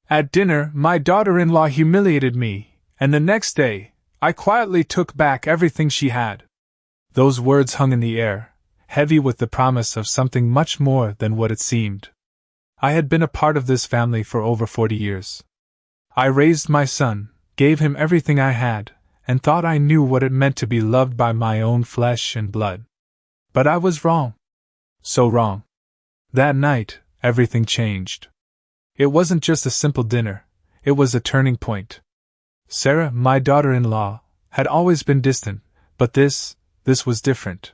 At dinner, my daughter-in-law humiliated me, and the next day, I quietly took back everything she had. Those words hung in the air, heavy with the promise of something much more than what it seemed. I had been a part of this family for over 40 years. I raised my son, gave him everything I had, and thought I knew what it meant to be loved by my own flesh and blood. But I was wrong. So wrong. That night, everything changed. It wasn't just a simple dinner, it was a turning point. Sarah, my daughter-in-law, had always been distant, but this was different.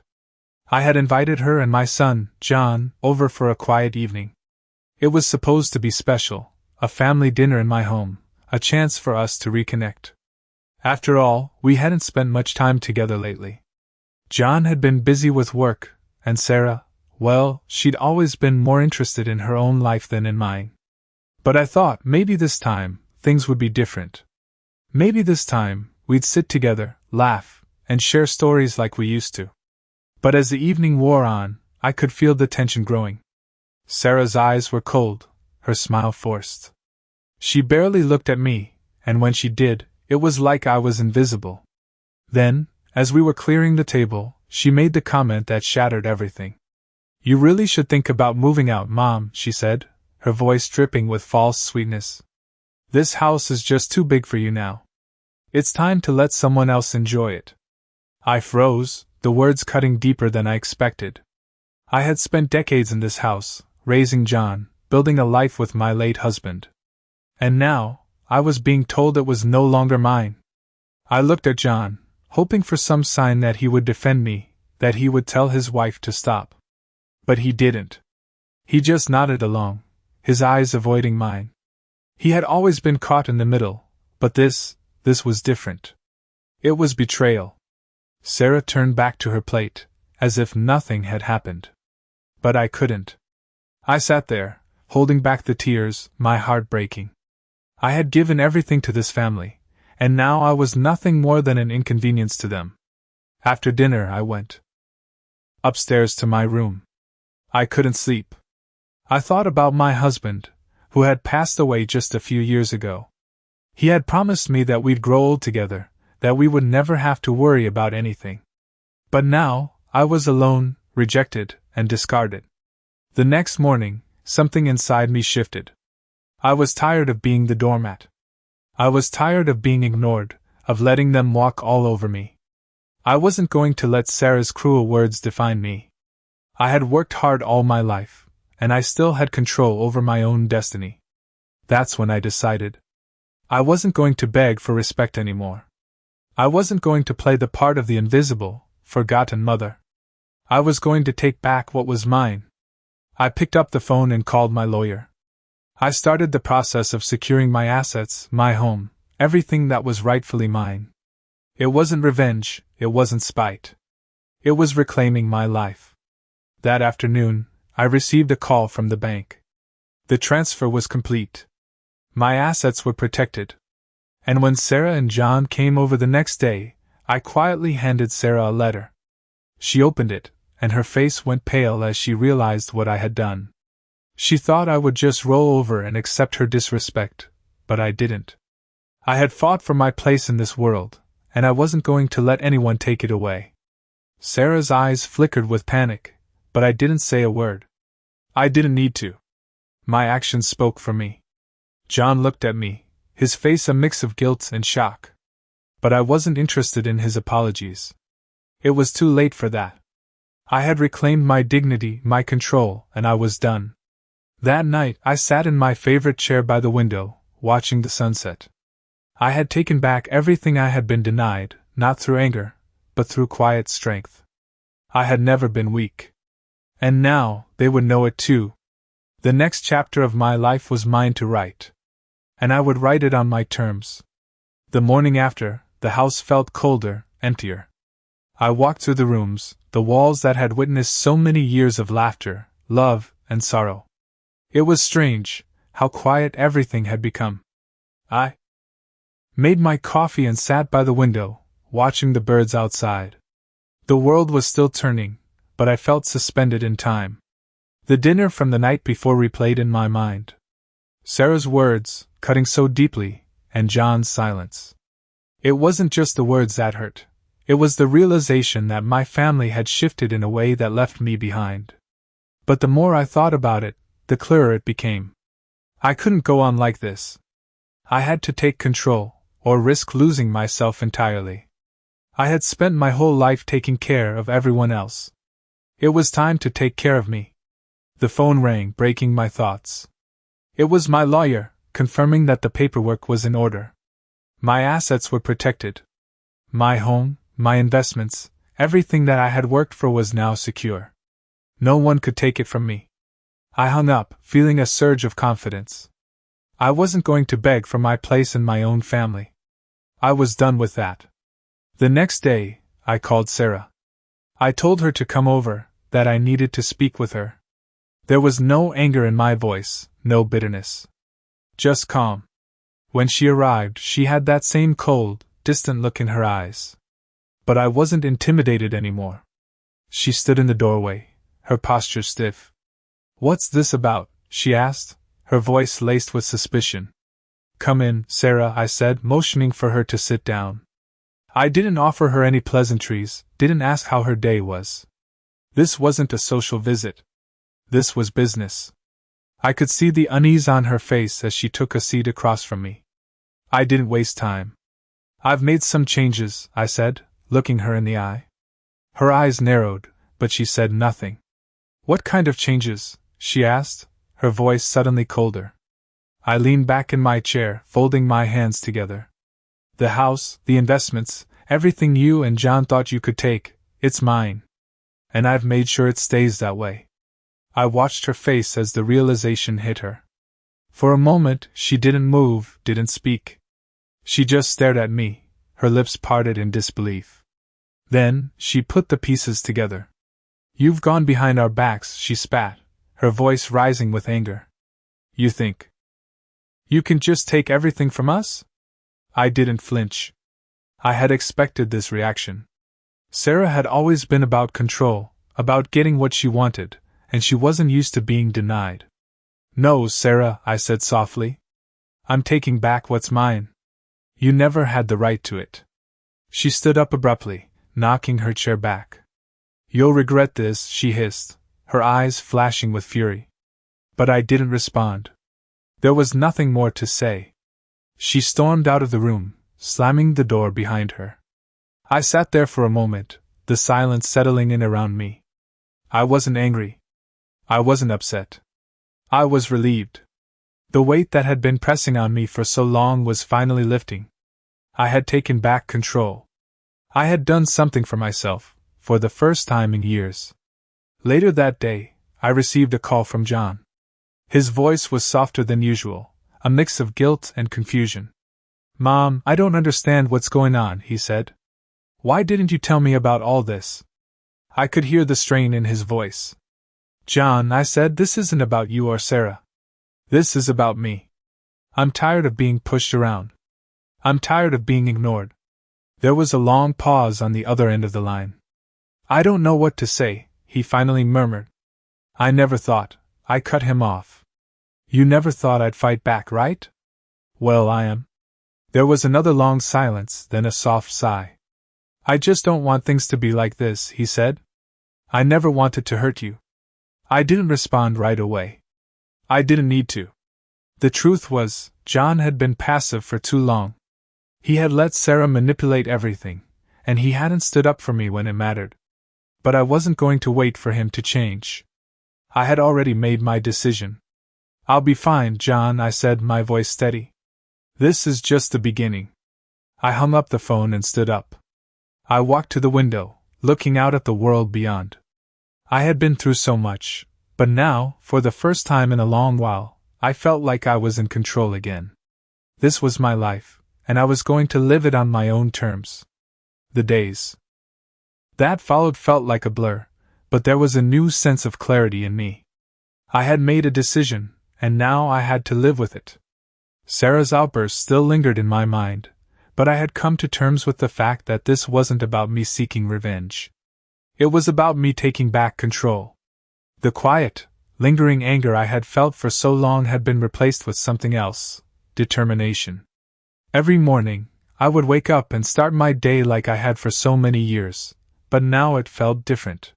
I had invited her and my son, John, over for a quiet evening. It was supposed to be special, a family dinner in my home, a chance for us to reconnect. After all, we hadn't spent much time together lately. John had been busy with work, and Sarah, well, she'd always been more interested in her own life than in mine. But I thought maybe this time, things would be different. Maybe this time, we'd sit together, laugh, and share stories like we used to. But as the evening wore on, I could feel the tension growing. Sarah's eyes were cold, her smile forced. She barely looked at me, and when she did, it was like I was invisible. Then, as we were clearing the table, she made the comment that shattered everything. "You really should think about moving out, Mom," she said, her voice dripping with false sweetness. "This house is just too big for you now. It's time to let someone else enjoy it." I froze, the words cutting deeper than I expected. I had spent decades in this house, raising John, building a life with my late husband. And now, I was being told it was no longer mine. I looked at John, hoping for some sign that he would defend me, that he would tell his wife to stop. But he didn't. He just nodded along, his eyes avoiding mine. He had always been caught in the middle, but this was different. It was betrayal. Sarah turned back to her plate, as if nothing had happened. But I couldn't. I sat there, holding back the tears, my heart breaking. I had given everything to this family, and now I was nothing more than an inconvenience to them. After dinner I went upstairs to my room. I couldn't sleep. I thought about my husband, who had passed away just a few years ago. He had promised me that we'd grow old together, that we would never have to worry about anything. But now, I was alone, rejected, and discarded. The next morning, something inside me shifted. I was tired of being the doormat. I was tired of being ignored, of letting them walk all over me. I wasn't going to let Sarah's cruel words define me. I had worked hard all my life, and I still had control over my own destiny. That's when I decided. I wasn't going to beg for respect anymore. I wasn't going to play the part of the invisible, forgotten mother. I was going to take back what was mine. I picked up the phone and called my lawyer. I started the process of securing my assets, my home, everything that was rightfully mine. It wasn't revenge, it wasn't spite. It was reclaiming my life. That afternoon, I received a call from the bank. The transfer was complete. My assets were protected. And when Sarah and John came over the next day, I quietly handed Sarah a letter. She opened it, and her face went pale as she realized what I had done. She thought I would just roll over and accept her disrespect, but I didn't. I had fought for my place in this world, and I wasn't going to let anyone take it away. Sarah's eyes flickered with panic, but I didn't say a word. I didn't need to. My actions spoke for me. John looked at me, his face a mix of guilt and shock. But I wasn't interested in his apologies. It was too late for that. I had reclaimed my dignity, my control, and I was done. That night, I sat in my favorite chair by the window, watching the sunset. I had taken back everything I had been denied, not through anger, but through quiet strength. I had never been weak. And now, they would know it too. The next chapter of my life was mine to write. And I would write it on my terms. The morning after, the house felt colder, emptier. I walked through the rooms, the walls that had witnessed so many years of laughter, love, and sorrow. It was strange, how quiet everything had become. I made my coffee and sat by the window, watching the birds outside. The world was still turning, but I felt suspended in time. The dinner from the night before replayed in my mind. Sarah's words, cutting so deeply, and John's silence. It wasn't just the words that hurt. It was the realization that my family had shifted in a way that left me behind. But the more I thought about it, the clearer it became. I couldn't go on like this. I had to take control, or risk losing myself entirely. I had spent my whole life taking care of everyone else. It was time to take care of me. The phone rang, breaking my thoughts. It was my lawyer, confirming that the paperwork was in order. My assets were protected. My home, my investments, everything that I had worked for was now secure. No one could take it from me. I hung up, feeling a surge of confidence. I wasn't going to beg for my place in my own family. I was done with that. The next day, I called Sarah. I told her to come over, that I needed to speak with her. There was no anger in my voice, no bitterness. Just calm. When she arrived, she had that same cold, distant look in her eyes. But I wasn't intimidated anymore. She stood in the doorway, her posture stiff. "What's this about?" she asked, her voice laced with suspicion. "Come in, Sarah," I said, motioning for her to sit down. I didn't offer her any pleasantries, didn't ask how her day was. This wasn't a social visit. This was business. I could see the unease on her face as she took a seat across from me. I didn't waste time. "I've made some changes," I said, looking her in the eye. Her eyes narrowed, but she said nothing. "What kind of changes?" she asked, her voice suddenly colder. I leaned back in my chair, folding my hands together. "The house, the investments, everything you and John thought you could take, it's mine. And I've made sure it stays that way." I watched her face as the realization hit her. For a moment, she didn't move, didn't speak. She just stared at me, her lips parted in disbelief. Then, she put the pieces together. "You've gone behind our backs," she spat, her voice rising with anger. "You think you can just take everything from us?" I didn't flinch. I had expected this reaction. Sarah had always been about control, about getting what she wanted, and she wasn't used to being denied. "No, Sarah," I said softly. "I'm taking back what's mine. You never had the right to it." She stood up abruptly, knocking her chair back. "You'll regret this," she hissed, her eyes flashing with fury. But I didn't respond. There was nothing more to say. She stormed out of the room, slamming the door behind her. I sat there for a moment, the silence settling in around me. I wasn't angry. I wasn't upset. I was relieved. The weight that had been pressing on me for so long was finally lifting. I had taken back control. I had done something for myself, for the first time in years. Later that day, I received a call from John. His voice was softer than usual, a mix of guilt and confusion. "Mom, I don't understand what's going on," he said. "Why didn't you tell me about all this?" I could hear the strain in his voice. "John," I said, "this isn't about you or Sarah. This is about me. I'm tired of being pushed around. I'm tired of being ignored." There was a long pause on the other end of the line. "I don't know what to say," he finally murmured. "I never thought," I cut him off. "You never thought I'd fight back, right? Well, I am." There was another long silence, then a soft sigh. "I just don't want things to be like this," he said. "I never wanted to hurt you." I didn't respond right away. I didn't need to. The truth was, John had been passive for too long. He had let Sarah manipulate everything, and he hadn't stood up for me when it mattered. But I wasn't going to wait for him to change. I had already made my decision. "I'll be fine, John," I said, my voice steady. "This is just the beginning." I hung up the phone and stood up. I walked to the window, looking out at the world beyond. I had been through so much, but now, for the first time in a long while, I felt like I was in control again. This was my life, and I was going to live it on my own terms. The days that followed felt like a blur, but there was a new sense of clarity in me. I had made a decision, and now I had to live with it. Sarah's outburst still lingered in my mind, but I had come to terms with the fact that this wasn't about me seeking revenge. It was about me taking back control. The quiet, lingering anger I had felt for so long had been replaced with something else, determination. Every morning, I would wake up and start my day like I had for so many years, but now it felt different.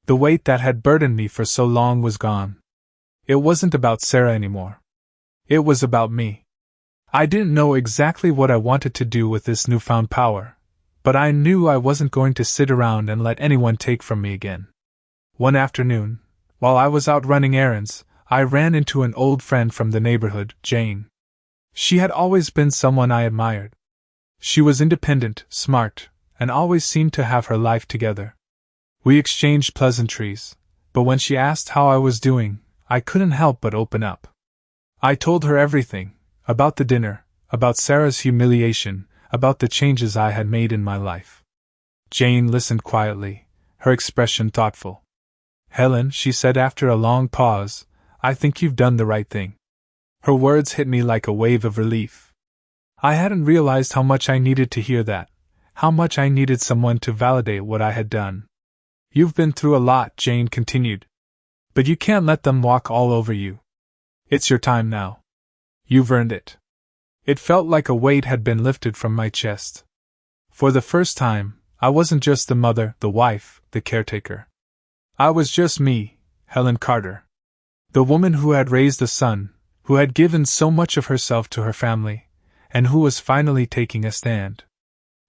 The weight that had burdened me for so long was gone. It wasn't about Sarah anymore. It was about me. I didn't know exactly what I wanted to do with this newfound power, but I knew I wasn't going to sit around and let anyone take from me again. One afternoon, while I was out running errands, I ran into an old friend from the neighborhood, Jane. She had always been someone I admired. She was independent, smart, and always seemed to have her life together. We exchanged pleasantries, but when she asked how I was doing, I couldn't help but open up. I told her everything, about the dinner, about Sarah's humiliation, about the changes I had made in my life. Jane listened quietly, her expression thoughtful. "Helen," she said after a long pause, "I think you've done the right thing." Her words hit me like a wave of relief. I hadn't realized how much I needed to hear that, how much I needed someone to validate what I had done. "You've been through a lot," Jane continued. "But you can't let them walk all over you. It's your time now. You've earned it." It felt like a weight had been lifted from my chest. For the first time, I wasn't just the mother, the wife, the caretaker. I was just me, Helen Carter. The woman who had raised a son, who had given so much of herself to her family, and who was finally taking a stand.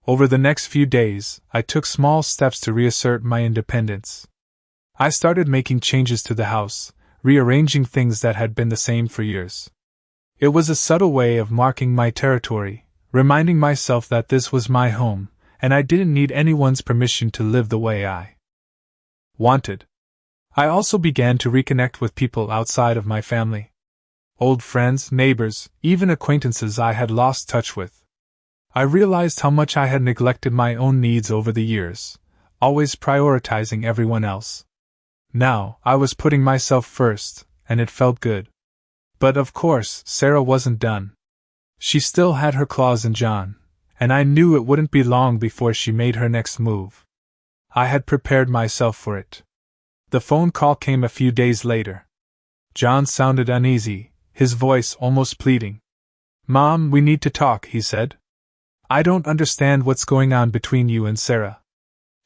Over the next few days, I took small steps to reassert my independence. I started making changes to the house, rearranging things that had been the same for years. It was a subtle way of marking my territory, reminding myself that this was my home, and I didn't need anyone's permission to live the way I wanted. I also began to reconnect with people outside of my family. Old friends, neighbors, even acquaintances I had lost touch with. I realized how much I had neglected my own needs over the years, always prioritizing everyone else. Now, I was putting myself first, and it felt good. But of course, Sarah wasn't done. She still had her claws in John, and I knew it wouldn't be long before she made her next move. I had prepared myself for it. The phone call came a few days later. John sounded uneasy, his voice almost pleading. "Mom, we need to talk," he said. "I don't understand what's going on between you and Sarah.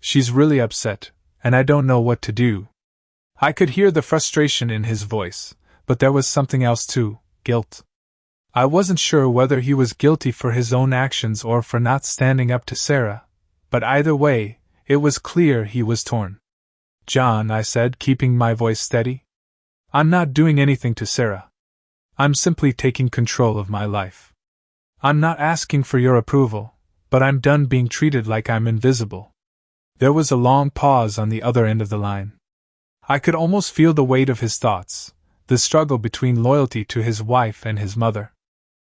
She's really upset, and I don't know what to do." I could hear the frustration in his voice, but there was something else too, guilt. I wasn't sure whether he was guilty for his own actions or for not standing up to Sarah, but either way, it was clear he was torn. "John," I said, keeping my voice steady, "I'm not doing anything to Sarah. I'm simply taking control of my life. I'm not asking for your approval, but I'm done being treated like I'm invisible." There was a long pause on the other end of the line. I could almost feel the weight of his thoughts, the struggle between loyalty to his wife and his mother.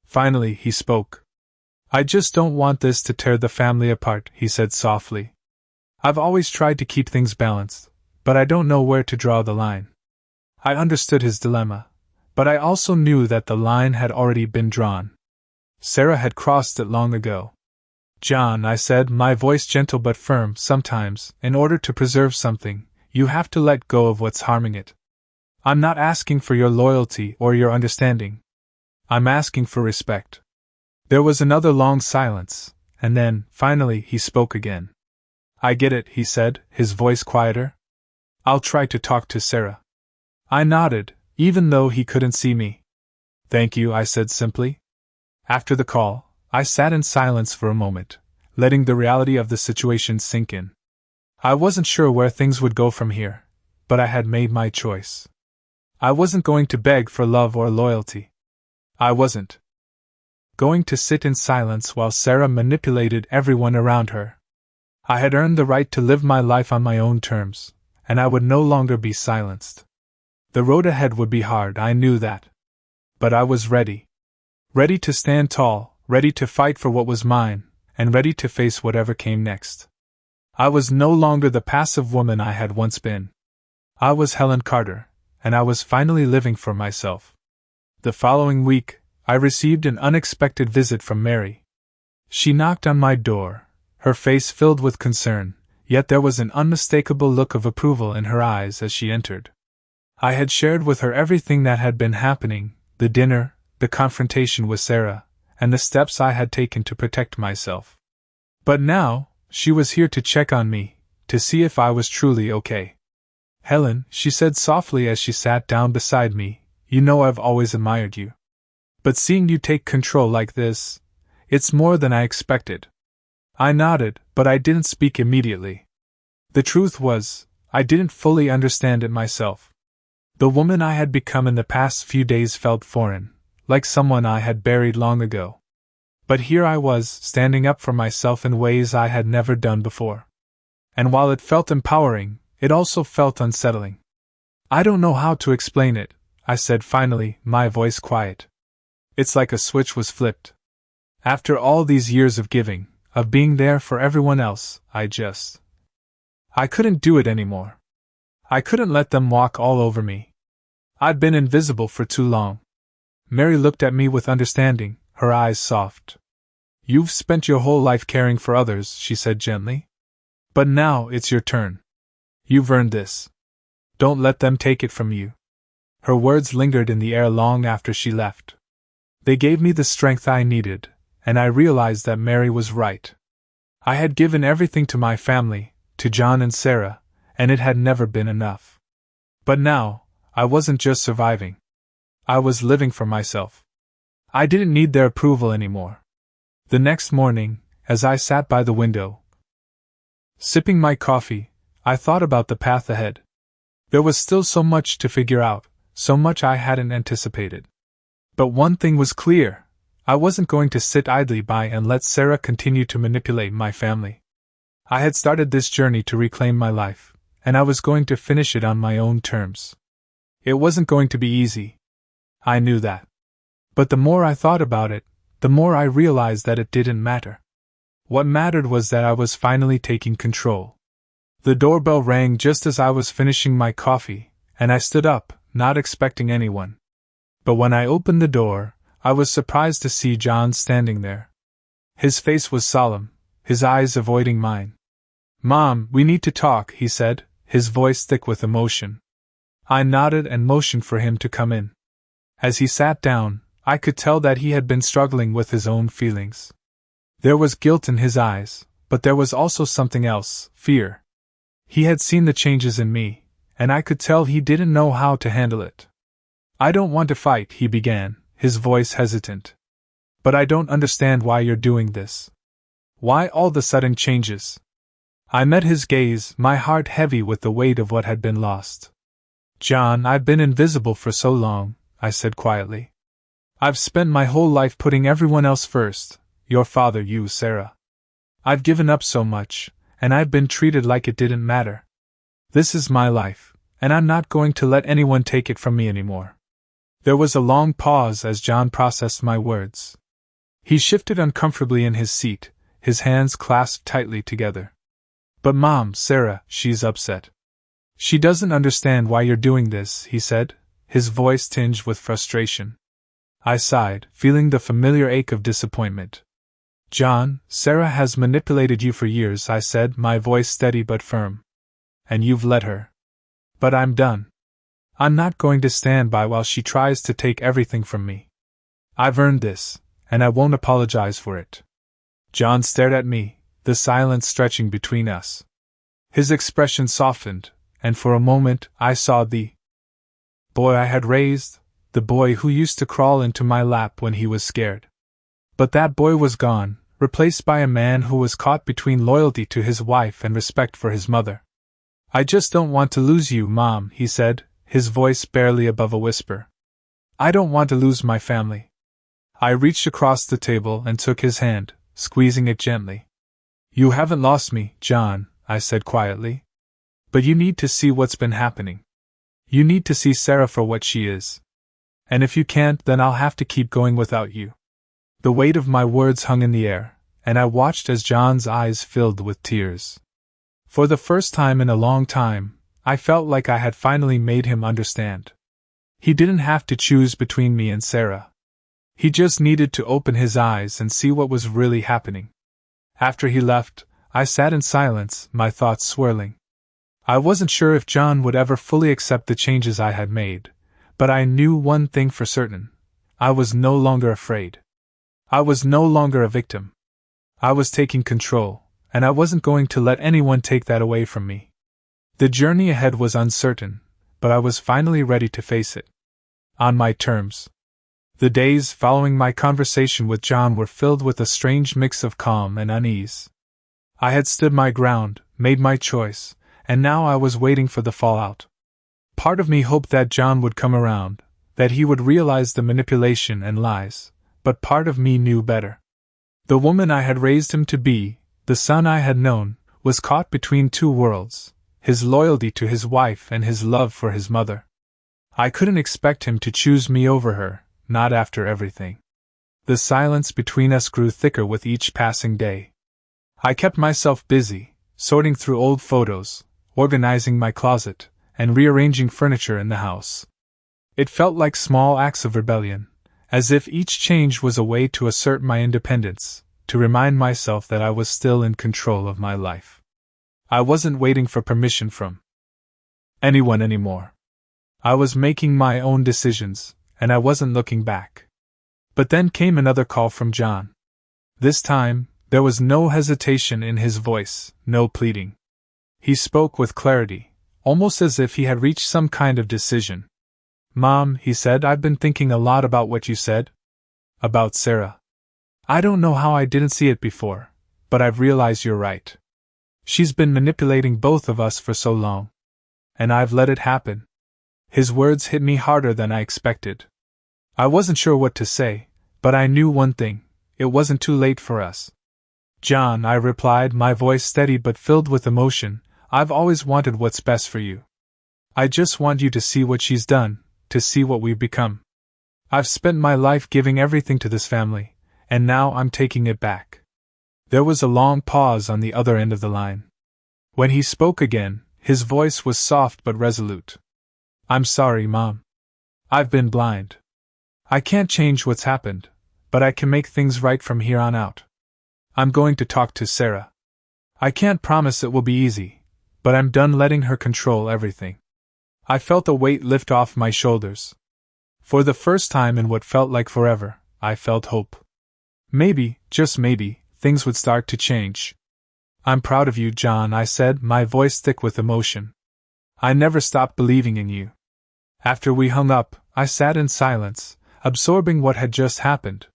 Finally, he spoke. "I just don't want this to tear the family apart," he said softly. "I've always tried to keep things balanced, but I don't know where to draw the line." I understood his dilemma, but I also knew that the line had already been drawn. Sarah had crossed it long ago. "John," I said, my voice gentle but firm, "sometimes, in order to preserve something, you have to let go of what's harming it. I'm not asking for your loyalty or your understanding. I'm asking for respect." There was another long silence, and then, finally, he spoke again. "I get it," he said, his voice quieter. "I'll try to talk to Sarah." I nodded, even though he couldn't see me. "Thank you," I said simply. After the call, I sat in silence for a moment, letting the reality of the situation sink in. I wasn't sure where things would go from here, but I had made my choice. I wasn't going to beg for love or loyalty. I wasn't going to sit in silence while Sarah manipulated everyone around her. I had earned the right to live my life on my own terms, and I would no longer be silenced. The road ahead would be hard, I knew that. But I was ready. Ready to stand tall, ready to fight for what was mine, and ready to face whatever came next. I was no longer the passive woman I had once been. I was Helen Carter, and I was finally living for myself. The following week, I received an unexpected visit from Mary. She knocked on my door, her face filled with concern, yet there was an unmistakable look of approval in her eyes as she entered. I had shared with her everything that had been happening, the dinner, the confrontation with Sarah, and the steps I had taken to protect myself. But now, she was here to check on me, to see if I was truly okay. "Helen," she said softly as she sat down beside me, "you know I've always admired you. But seeing you take control like this, it's more than I expected." I nodded, but I didn't speak immediately. The truth was, I didn't fully understand it myself. The woman I had become in the past few days felt foreign, like someone I had buried long ago. But here I was, standing up for myself in ways I had never done before. And while it felt empowering, it also felt unsettling. "I don't know how to explain it," I said finally, my voice quiet. "It's like a switch was flipped. After all these years of giving, of being there for everyone else, I couldn't do it anymore. I couldn't let them walk all over me. I'd been invisible for too long." Mary looked at me with understanding, her eyes soft. "You've spent your whole life caring for others," she said gently. "But now it's your turn. You've earned this. Don't let them take it from you." Her words lingered in the air long after she left. They gave me the strength I needed, and I realized that Mary was right. I had given everything to my family, to John and Sarah, and it had never been enough. But now, I wasn't just surviving. I was living for myself. I didn't need their approval anymore. The next morning, as I sat by the window, sipping my coffee, I thought about the path ahead. There was still so much to figure out, so much I hadn't anticipated. But one thing was clear: I wasn't going to sit idly by and let Sarah continue to manipulate my family. I had started this journey to reclaim my life, and I was going to finish it on my own terms. It wasn't going to be easy. I knew that. But the more I thought about it, the more I realized that it didn't matter. What mattered was that I was finally taking control. The doorbell rang just as I was finishing my coffee, and I stood up, not expecting anyone. But when I opened the door, I was surprised to see John standing there. His face was solemn, his eyes avoiding mine. "Mom, we need to talk," he said, his voice thick with emotion. I nodded and motioned for him to come in. As he sat down, I could tell that he had been struggling with his own feelings. There was guilt in his eyes, but there was also something else: fear. He had seen the changes in me, and I could tell he didn't know how to handle it. "I don't want to fight," he began, his voice hesitant. "But I don't understand why you're doing this. Why all the sudden changes?" I met his gaze, my heart heavy with the weight of what had been lost. "John, I've been invisible for so long," I said quietly. "I've spent my whole life putting everyone else first, your father, you, Sarah. I've given up so much, and I've been treated like it didn't matter. This is my life, and I'm not going to let anyone take it from me anymore." There was a long pause as John processed my words. He shifted uncomfortably in his seat, his hands clasped tightly together. "But Mom, Sarah, she's upset. She doesn't understand why you're doing this," he said, his voice tinged with frustration. I sighed, feeling the familiar ache of disappointment. "John, Sarah has manipulated you for years," I said, my voice steady but firm. "And you've let her. But I'm done. I'm not going to stand by while she tries to take everything from me. I've earned this, and I won't apologize for it." John stared at me, the silence stretching between us. His expression softened, and for a moment I saw the boy I had raised, the boy who used to crawl into my lap when he was scared. But that boy was gone, replaced by a man who was caught between loyalty to his wife and respect for his mother. "I just don't want to lose you, Mom," he said, his voice barely above a whisper. "I don't want to lose my family." I reached across the table and took his hand, squeezing it gently. "You haven't lost me, John," I said quietly. "But you need to see what's been happening. You need to see Sarah for what she is. And if you can't, then I'll have to keep going without you." The weight of my words hung in the air, and I watched as John's eyes filled with tears. For the first time in a long time, I felt like I had finally made him understand. He didn't have to choose between me and Sarah. He just needed to open his eyes and see what was really happening. After he left, I sat in silence, my thoughts swirling. I wasn't sure if John would ever fully accept the changes I had made, but I knew one thing for certain: I was no longer afraid. I was no longer a victim. I was taking control, and I wasn't going to let anyone take that away from me. The journey ahead was uncertain, but I was finally ready to face it. On my terms. The days following my conversation with John were filled with a strange mix of calm and unease. I had stood my ground, made my choice, and now I was waiting for the fallout. Part of me hoped that John would come around, that he would realize the manipulation and lies, but part of me knew better. The woman I had raised him to be, the son I had known, was caught between two worlds, his loyalty to his wife and his love for his mother. I couldn't expect him to choose me over her, not after everything. The silence between us grew thicker with each passing day. I kept myself busy, sorting through old photos, organizing my closet, and rearranging furniture in the house. It felt like small acts of rebellion, as if each change was a way to assert my independence, to remind myself that I was still in control of my life. I wasn't waiting for permission from anyone anymore. I was making my own decisions, and I wasn't looking back. But then came another call from John. This time, there was no hesitation in his voice, no pleading. He spoke with clarity, almost as if he had reached some kind of decision. "Mom," he said, "I've been thinking a lot about what you said. About Sarah. I don't know how I didn't see it before, but I've realized you're right. She's been manipulating both of us for so long. And I've let it happen." His words hit me harder than I expected. I wasn't sure what to say, but I knew one thing: it wasn't too late for us. "John," I replied, my voice steady but filled with emotion, "I've always wanted what's best for you. I just want you to see what she's done, to see what we've become. I've spent my life giving everything to this family, and now I'm taking it back." There was a long pause on the other end of the line. When he spoke again, his voice was soft but resolute. "I'm sorry, Mom. I've been blind. I can't change what's happened, but I can make things right from here on out. I'm going to talk to Sarah. I can't promise it will be easy, but I'm done letting her control everything." I felt a weight lift off my shoulders. For the first time in what felt like forever, I felt hope. Maybe, just maybe, things would start to change. "I'm proud of you, John," I said, my voice thick with emotion. "I never stopped believing in you." After we hung up, I sat in silence, absorbing what had just happened.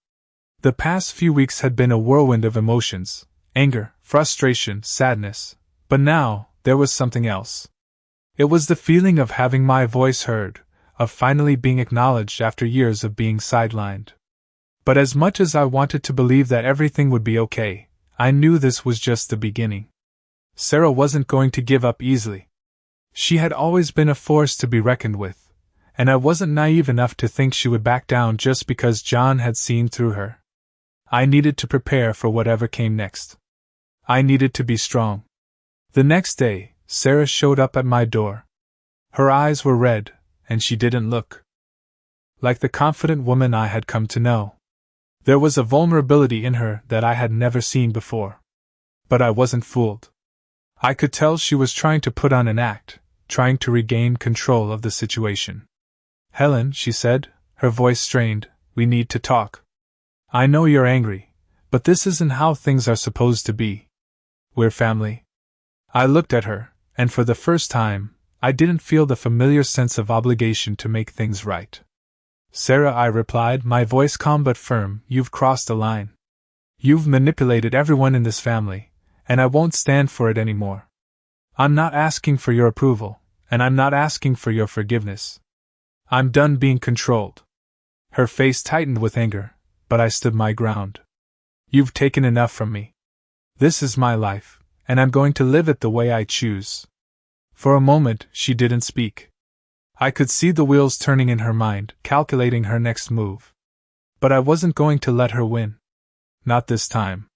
The past few weeks had been a whirlwind of emotions: anger, frustration, sadness. But now, there was something else. It was the feeling of having my voice heard, of finally being acknowledged after years of being sidelined. But as much as I wanted to believe that everything would be okay, I knew this was just the beginning. Sarah wasn't going to give up easily. She had always been a force to be reckoned with, and I wasn't naive enough to think she would back down just because John had seen through her. I needed to prepare for whatever came next. I needed to be strong. The next day, Sarah showed up at my door. Her eyes were red, and she didn't look like the confident woman I had come to know. There was a vulnerability in her that I had never seen before. But I wasn't fooled. I could tell she was trying to put on an act, trying to regain control of the situation. "Helen," she said, her voice strained, "we need to talk. I know you're angry, but this isn't how things are supposed to be. We're family." I looked at her, and for the first time, I didn't feel the familiar sense of obligation to make things right. "Sarah," I replied, my voice calm but firm, "you've crossed a line. You've manipulated everyone in this family, and I won't stand for it anymore. I'm not asking for your approval, and I'm not asking for your forgiveness. I'm done being controlled." Her face tightened with anger, but I stood my ground. "You've taken enough from me. This is my life, and I'm going to live it the way I choose." For a moment, she didn't speak. I could see the wheels turning in her mind, calculating her next move. But I wasn't going to let her win. Not this time.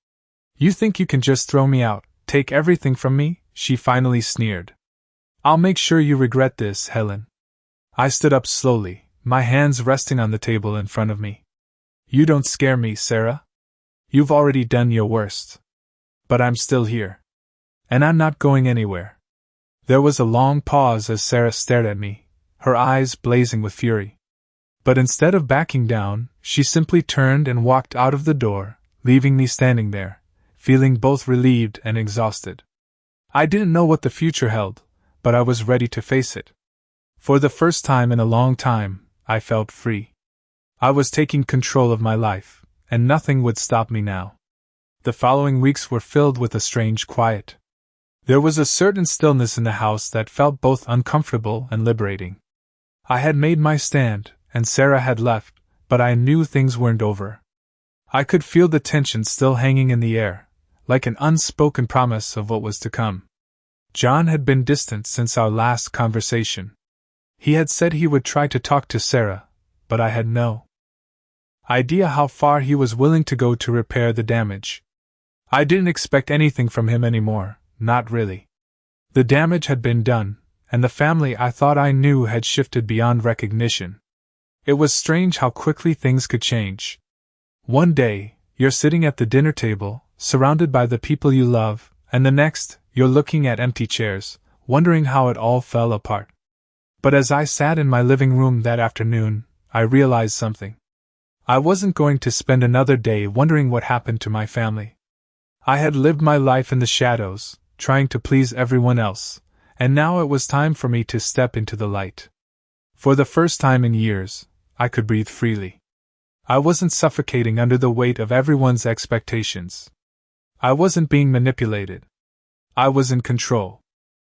"You think you can just throw me out, take everything from me?" she finally sneered. "I'll make sure you regret this, Helen." I stood up slowly, my hands resting on the table in front of me. "You don't scare me, Sarah. You've already done your worst. But I'm still here. And I'm not going anywhere." There was a long pause as Sarah stared at me, her eyes blazing with fury. But instead of backing down, she simply turned and walked out of the door, leaving me standing there, feeling both relieved and exhausted. I didn't know what the future held, but I was ready to face it. For the first time in a long time, I felt free. I was taking control of my life, and nothing would stop me now. The following weeks were filled with a strange quiet. There was a certain stillness in the house that felt both uncomfortable and liberating. I had made my stand, and Sarah had left, but I knew things weren't over. I could feel the tension still hanging in the air, like an unspoken promise of what was to come. John had been distant since our last conversation. He had said he would try to talk to Sarah, but I had no idea how far he was willing to go to repair the damage. I didn't expect anything from him anymore, not really. The damage had been done, and the family I thought I knew had shifted beyond recognition. It was strange how quickly things could change. One day, you're sitting at the dinner table, surrounded by the people you love, and the next, you're looking at empty chairs, wondering how it all fell apart. But as I sat in my living room that afternoon, I realized something. I wasn't going to spend another day wondering what happened to my family. I had lived my life in the shadows, trying to please everyone else, and now it was time for me to step into the light. For the first time in years, I could breathe freely. I wasn't suffocating under the weight of everyone's expectations. I wasn't being manipulated. I was in control.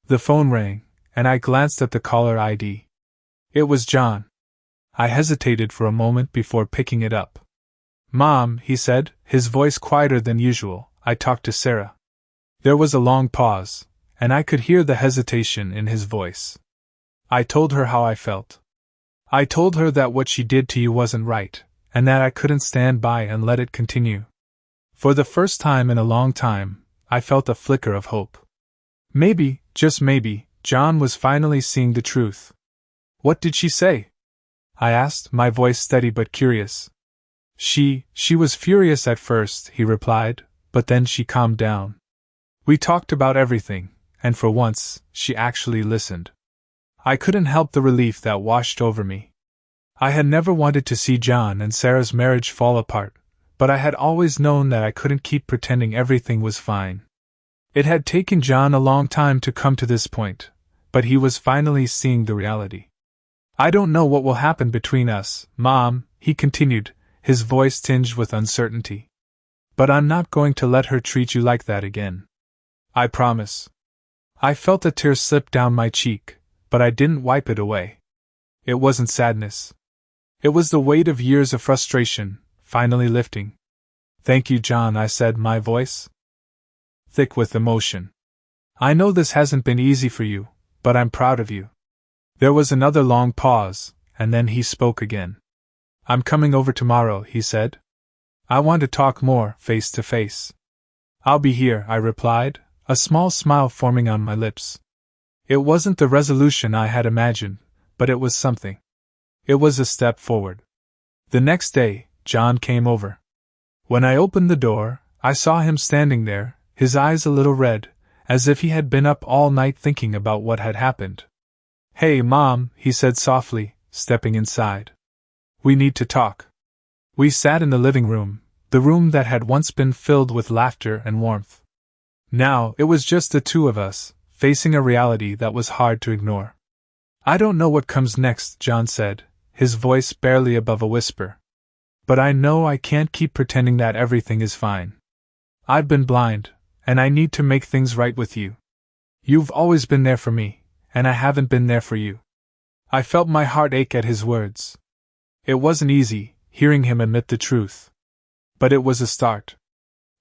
The phone rang, and I glanced at the caller ID. It was John. I hesitated for a moment before picking it up. "Mom," he said, his voice quieter than usual, "I talked to Sarah." There was a long pause, and I could hear the hesitation in his voice. "I told her how I felt. I told her that what she did to you wasn't right, and that I couldn't stand by and let it continue." For the first time in a long time, I felt a flicker of hope. Maybe, just maybe, John was finally seeing the truth. "What did she say?" I asked, my voice steady but curious. She was furious at first," he replied, "but then she calmed down. We talked about everything, and for once, she actually listened." I couldn't help the relief that washed over me. I had never wanted to see John and Sarah's marriage fall apart, but I had always known that I couldn't keep pretending everything was fine. It had taken John a long time to come to this point, but he was finally seeing the reality. "I don't know what will happen between us, Mom," he continued, his voice tinged with uncertainty. "But I'm not going to let her treat you like that again. I promise." I felt a tear slip down my cheek, but I didn't wipe it away. It wasn't sadness. It was the weight of years of frustration, finally lifting. "Thank you, John," I said, my voice thick with emotion. "I know this hasn't been easy for you, but I'm proud of you." There was another long pause, and then he spoke again. "I'm coming over tomorrow," he said. "I want to talk more, face to face." "I'll be here," I replied, a small smile forming on my lips. It wasn't the resolution I had imagined, but it was something. It was a step forward. The next day, John came over. When I opened the door, I saw him standing there, his eyes a little red, as if he had been up all night thinking about what had happened. "Hey, Mom," he said softly, stepping inside. "We need to talk." We sat in the living room, the room that had once been filled with laughter and warmth. Now, it was just the two of us, facing a reality that was hard to ignore. "I don't know what comes next," John said, his voice barely above a whisper. "But I know I can't keep pretending that everything is fine. I've been blind, and I need to make things right with you. You've always been there for me, and I haven't been there for you." I felt my heart ache at his words. It wasn't easy, hearing him admit the truth. But it was a start.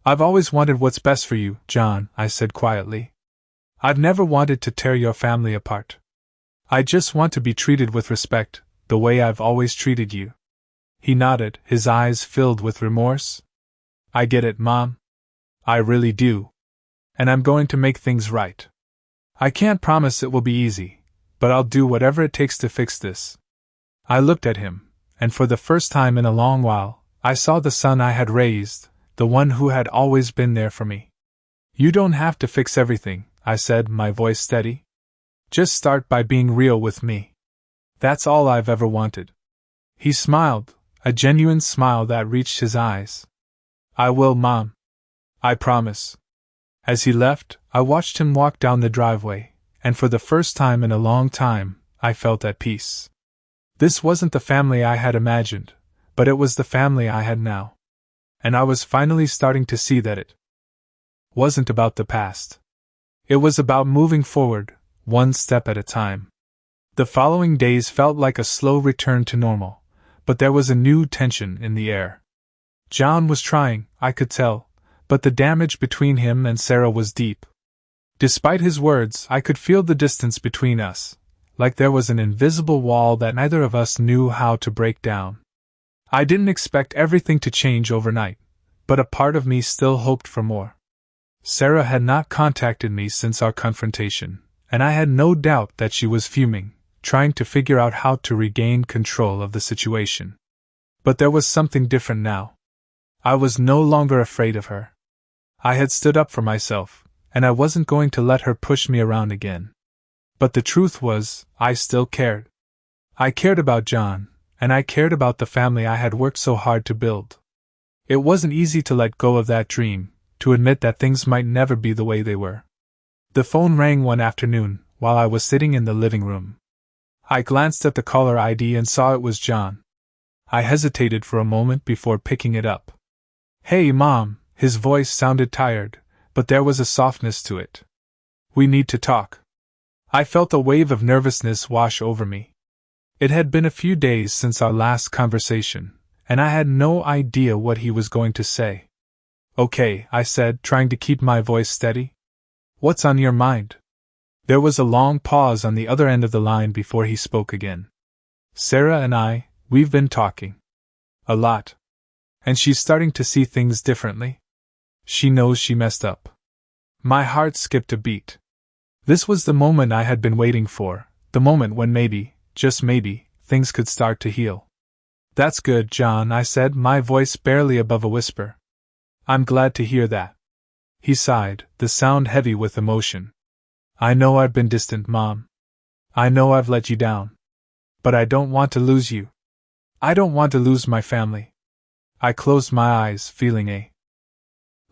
"I've always wanted what's best for you, John," I said quietly. "I've never wanted to tear your family apart. I just want to be treated with respect, the way I've always treated you." He nodded, his eyes filled with remorse. "I get it, Mom. I really do. And I'm going to make things right. I can't promise it will be easy, but I'll do whatever it takes to fix this." I looked at him, and for the first time in a long while, I saw the son I had raised, the one who had always been there for me. "You don't have to fix everything," I said, my voice steady. "Just start by being real with me. That's all I've ever wanted." He smiled, a genuine smile that reached his eyes. "I will, Mom. I promise." As he left, I watched him walk down the driveway, and for the first time in a long time, I felt at peace. This wasn't the family I had imagined, but it was the family I had now. And I was finally starting to see that it wasn't about the past. It was about moving forward, one step at a time. The following days felt like a slow return to normal, but there was a new tension in the air. John was trying, I could tell, but the damage between him and Sarah was deep. Despite his words, I could feel the distance between us, like there was an invisible wall that neither of us knew how to break down. I didn't expect everything to change overnight, but a part of me still hoped for more. Sarah had not contacted me since our confrontation, and I had no doubt that she was fuming, trying to figure out how to regain control of the situation. But there was something different now. I was no longer afraid of her. I had stood up for myself, and I wasn't going to let her push me around again. But the truth was, I still cared. I cared about John, and I cared about the family I had worked so hard to build. It wasn't easy to let go of that dream, to admit that things might never be the way they were. The phone rang one afternoon, while I was sitting in the living room. I glanced at the caller ID and saw it was John. I hesitated for a moment before picking it up. "Hey, Mom," his voice sounded tired, but there was a softness to it. "We need to talk." I felt a wave of nervousness wash over me. It had been a few days since our last conversation, and I had no idea what he was going to say. "Okay," I said, trying to keep my voice steady. "What's on your mind?" There was a long pause on the other end of the line before he spoke again. "Sarah and we've been talking. A lot. And she's starting to see things differently. She knows she messed up." My heart skipped a beat. This was the moment I had been waiting for, the moment when maybe, just maybe, things could start to heal. "That's good, John," I said, my voice barely above a whisper. "I'm glad to hear that." He sighed, the sound heavy with emotion. "I know I've been distant, Mom. I know I've let you down. But I don't want to lose you. I don't want to lose my family." I closed my eyes, feeling a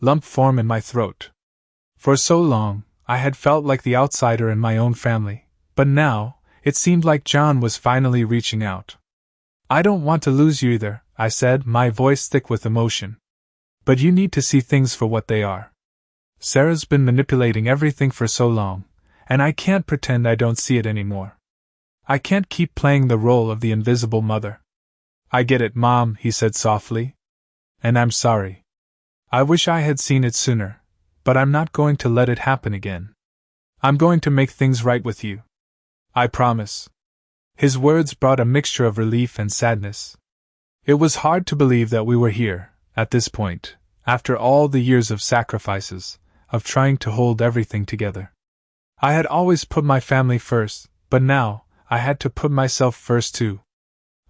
lump form in my throat. For so long, I had felt like the outsider in my own family, but now, it seemed like John was finally reaching out. "I don't want to lose you either," I said, my voice thick with emotion. "But you need to see things for what they are. Sarah's been manipulating everything for so long, and I can't pretend I don't see it anymore. I can't keep playing the role of the invisible mother." "I get it, Mom," he said softly. "And I'm sorry. I wish I had seen it sooner, but I'm not going to let it happen again. I'm going to make things right with you. I promise." His words brought a mixture of relief and sadness. It was hard to believe that we were here, at this point, after all the years of sacrifices, of trying to hold everything together. I had always put my family first, but now, I had to put myself first too.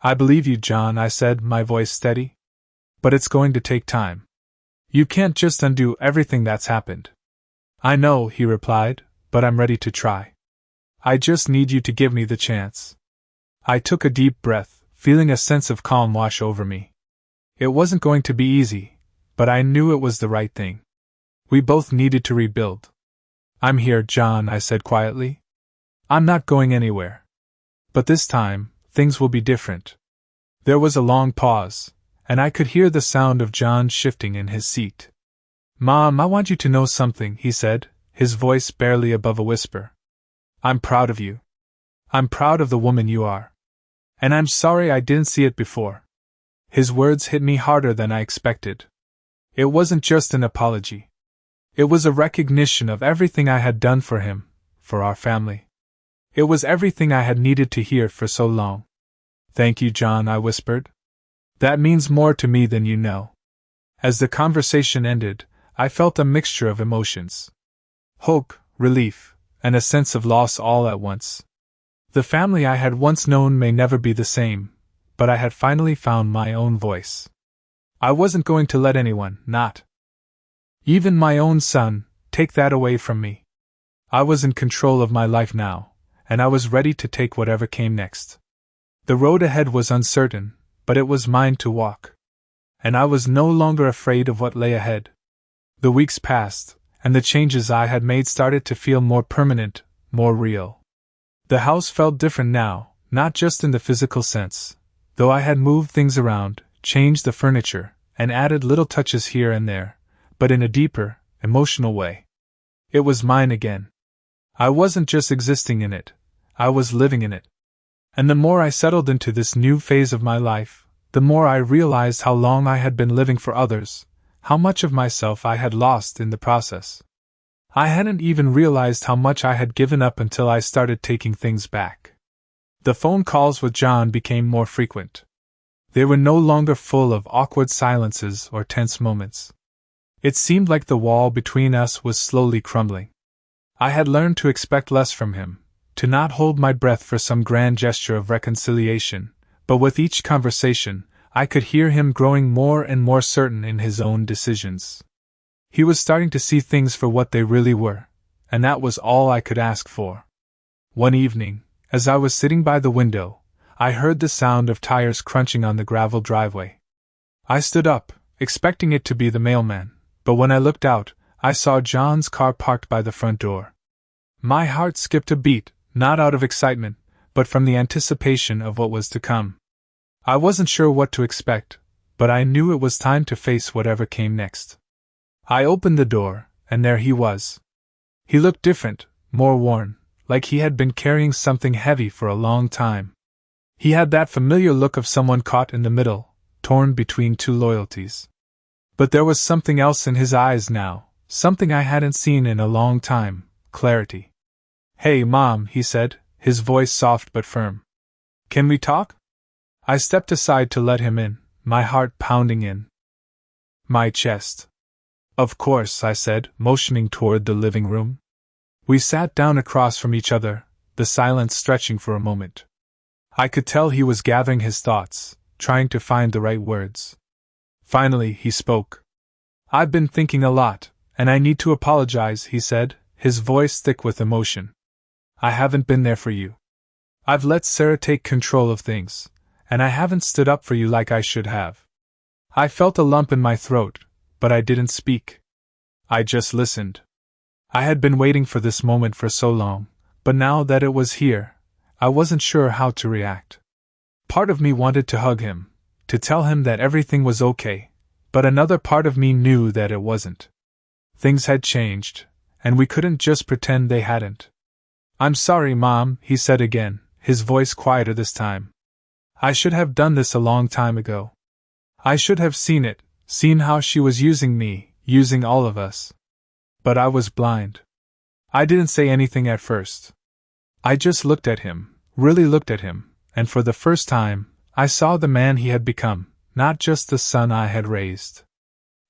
"I believe you, John," I said, my voice steady. "But it's going to take time. You can't just undo everything that's happened." "I know," he replied, "but I'm ready to try. I just need you to give me the chance." I took a deep breath, feeling a sense of calm wash over me. It wasn't going to be easy, but I knew it was the right thing. We both needed to rebuild. "I'm here, John," I said quietly. "I'm not going anywhere. But this time, things will be different." There was a long pause, and I could hear the sound of John shifting in his seat. "Mom, I want you to know something," he said, his voice barely above a whisper. "I'm proud of you. I'm proud of the woman you are. And I'm sorry I didn't see it before." His words hit me harder than I expected. It wasn't just an apology. It was a recognition of everything I had done for him, for our family. It was everything I had needed to hear for so long. "Thank you, John," I whispered. "That means more to me than you know." As the conversation ended, I felt a mixture of emotions. Hope, relief, and a sense of loss all at once. The family I had once known may never be the same, but I had finally found my own voice. I wasn't going to let anyone, not even my own son, take that away from me. I was in control of my life now, and I was ready to take whatever came next. The road ahead was uncertain, but it was mine to walk. And I was no longer afraid of what lay ahead. The weeks passed, and the changes I had made started to feel more permanent, more real. The house felt different now, not just in the physical sense, though I had moved things around, changed the furniture, and added little touches here and there, but in a deeper, emotional way. It was mine again. I wasn't just existing in it, I was living in it. And the more I settled into this new phase of my life, the more I realized how long I had been living for others, how much of myself I had lost in the process. I hadn't even realized how much I had given up until I started taking things back. The phone calls with John became more frequent. They were no longer full of awkward silences or tense moments. It seemed like the wall between us was slowly crumbling. I had learned to expect less from him, to not hold my breath for some grand gesture of reconciliation, but with each conversation, I could hear him growing more and more certain in his own decisions. He was starting to see things for what they really were, and that was all I could ask for. One evening, as I was sitting by the window, I heard the sound of tires crunching on the gravel driveway. I stood up, expecting it to be the mailman, but when I looked out, I saw John's car parked by the front door. My heart skipped a beat, not out of excitement, but from the anticipation of what was to come. I wasn't sure what to expect, but I knew it was time to face whatever came next. I opened the door, and there he was. He looked different, more worn, like he had been carrying something heavy for a long time. He had that familiar look of someone caught in the middle, torn between two loyalties. But there was something else in his eyes now, something I hadn't seen in a long time, clarity. "Hey, Mom," he said, his voice soft but firm. "Can we talk?" I stepped aside to let him in, my heart pounding in my chest. "Of course," I said, motioning toward the living room. We sat down across from each other, the silence stretching for a moment. I could tell he was gathering his thoughts, trying to find the right words. Finally, he spoke. "I've been thinking a lot, and I need to apologize," he said, his voice thick with emotion. "I haven't been there for you. I've let Sarah take control of things, and I haven't stood up for you like I should have." I felt a lump in my throat, but I didn't speak. I just listened. I had been waiting for this moment for so long, but now that it was here, I wasn't sure how to react. Part of me wanted to hug him, to tell him that everything was okay, but another part of me knew that it wasn't. Things had changed, and we couldn't just pretend they hadn't. "I'm sorry, Mom," he said again, his voice quieter this time. "I should have done this a long time ago. I should have seen it, seen how she was using me, using all of us. But I was blind. I didn't say anything at first. I just looked at him, really looked at him, and for the first time, I saw the man he had become, not just the son I had raised.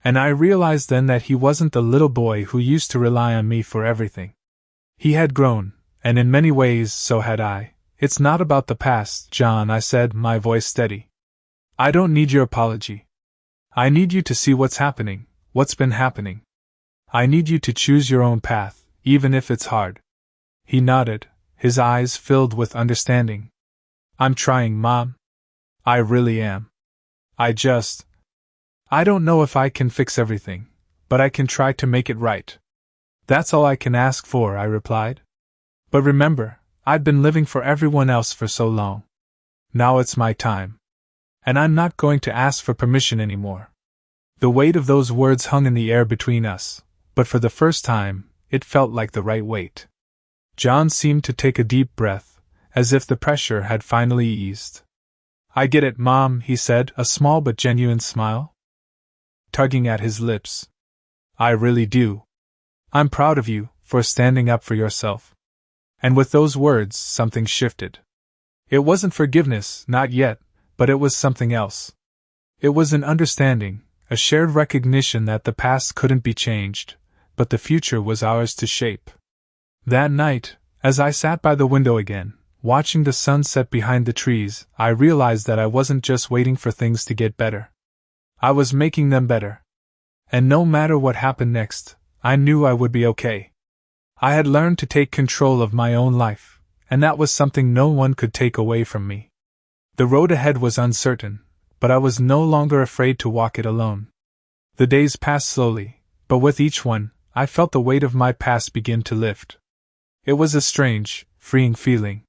And I realized then that he wasn't the little boy who used to rely on me for everything. He had grown, and in many ways so had I. "It's not about the past, John," I said, my voice steady. "I don't need your apology. I need you to see what's happening, what's been happening. I need you to choose your own path, even if it's hard." He nodded, his eyes filled with understanding. "I'm trying, Mom. I really am. I don't know if I can fix everything, but I can try to make it right. That's all I can ask for," I replied. "But remember, I've been living for everyone else for so long. Now it's my time. And I'm not going to ask for permission anymore." The weight of those words hung in the air between us, but for the first time, it felt like the right weight. John seemed to take a deep breath, as if the pressure had finally eased. "I get it, Mom," he said, a small but genuine smile tugging at his lips. "I really do. I'm proud of you, for standing up for yourself." And with those words, something shifted. It wasn't forgiveness, not yet, but it was something else. It was an understanding, a shared recognition that the past couldn't be changed, but the future was ours to shape. That night, as I sat by the window again, watching the sun set behind the trees, I realized that I wasn't just waiting for things to get better. I was making them better. And no matter what happened next, I knew I would be okay. I had learned to take control of my own life, and that was something no one could take away from me. The road ahead was uncertain, but I was no longer afraid to walk it alone. The days passed slowly, but with each one, I felt the weight of my past begin to lift. It was a strange, freeing feeling.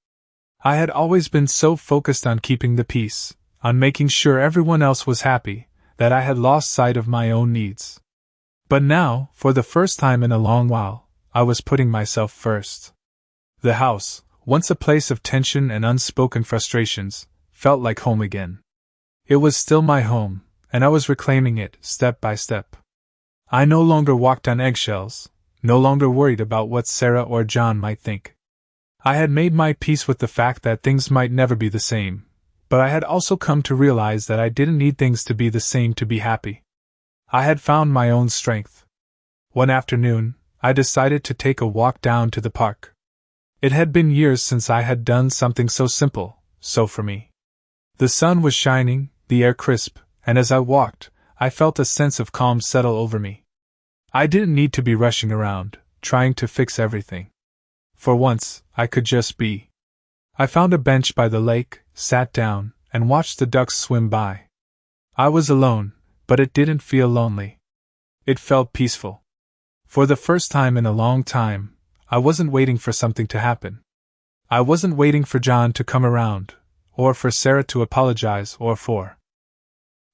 I had always been so focused on keeping the peace, on making sure everyone else was happy, that I had lost sight of my own needs. But now, for the first time in a long while, I was putting myself first. The house, once a place of tension and unspoken frustrations, felt like home again. It was still my home, and I was reclaiming it step by step. I no longer walked on eggshells, no longer worried about what Sarah or John might think. I had made my peace with the fact that things might never be the same, but I had also come to realize that I didn't need things to be the same to be happy. I had found my own strength. One afternoon, I decided to take a walk down to the park. It had been years since I had done something so simple, so for me. The sun was shining, the air crisp, and as I walked, I felt a sense of calm settle over me. I didn't need to be rushing around, trying to fix everything. For once, I could just be. I found a bench by the lake, sat down, and watched the ducks swim by. I was alone, but it didn't feel lonely. It felt peaceful. For the first time in a long time, I wasn't waiting for something to happen. I wasn't waiting for John to come around, or for Sarah to apologize, or for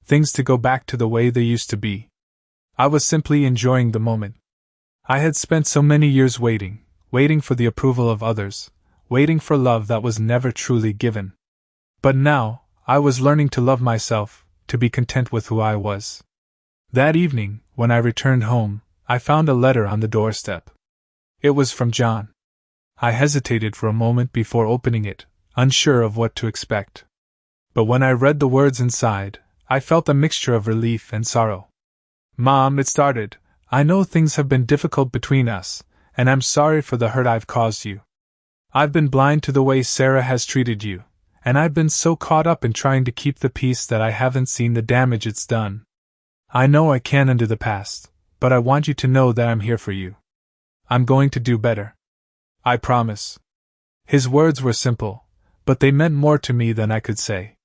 things to go back to the way they used to be. I was simply enjoying the moment. I had spent so many years waiting for the approval of others, waiting for love that was never truly given. But now, I was learning to love myself, to be content with who I was. That evening, when I returned home, I found a letter on the doorstep. It was from John. I hesitated for a moment before opening it, unsure of what to expect. But when I read the words inside, I felt a mixture of relief and sorrow. "Mom," it started, "I know things have been difficult between us, and I'm sorry for the hurt I've caused you. I've been blind to the way Sarah has treated you, and I've been so caught up in trying to keep the peace that I haven't seen the damage it's done. I know I can't undo the past, but I want you to know that I'm here for you. I'm going to do better. I promise." His words were simple, but they meant more to me than I could say.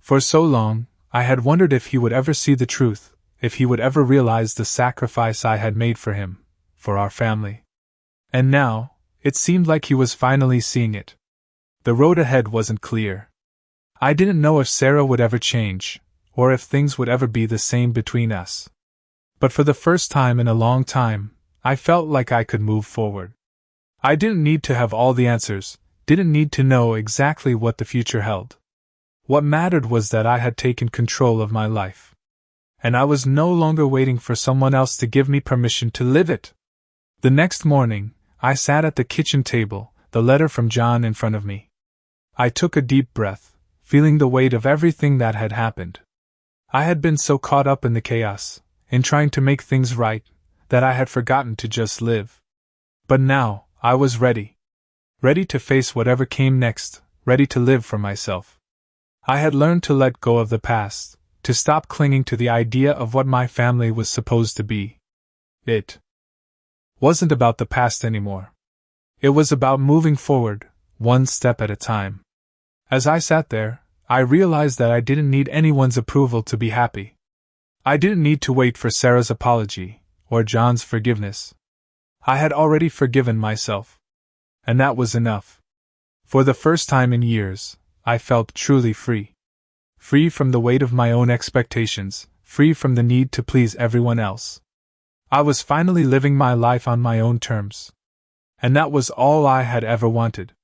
For so long, I had wondered if he would ever see the truth, if he would ever realize the sacrifice I had made for him, for our family. And now, it seemed like he was finally seeing it. The road ahead wasn't clear. I didn't know if Sarah would ever change, or if things would ever be the same between us. But for the first time in a long time, I felt like I could move forward. I didn't need to have all the answers, didn't need to know exactly what the future held. What mattered was that I had taken control of my life. And I was no longer waiting for someone else to give me permission to live it. The next morning, I sat at the kitchen table, the letter from John in front of me. I took a deep breath, feeling the weight of everything that had happened. I had been so caught up in the chaos, in trying to make things right, that I had forgotten to just live. But now, I was ready. Ready to face whatever came next, ready to live for myself. I had learned to let go of the past, to stop clinging to the idea of what my family was supposed to be. It wasn't about the past anymore. It was about moving forward, one step at a time. As I sat there, I realized that I didn't need anyone's approval to be happy. I didn't need to wait for Sarah's apology, or John's forgiveness. I had already forgiven myself. And that was enough. For the first time in years, I felt truly free. Free from the weight of my own expectations, free from the need to please everyone else. I was finally living my life on my own terms. And that was all I had ever wanted.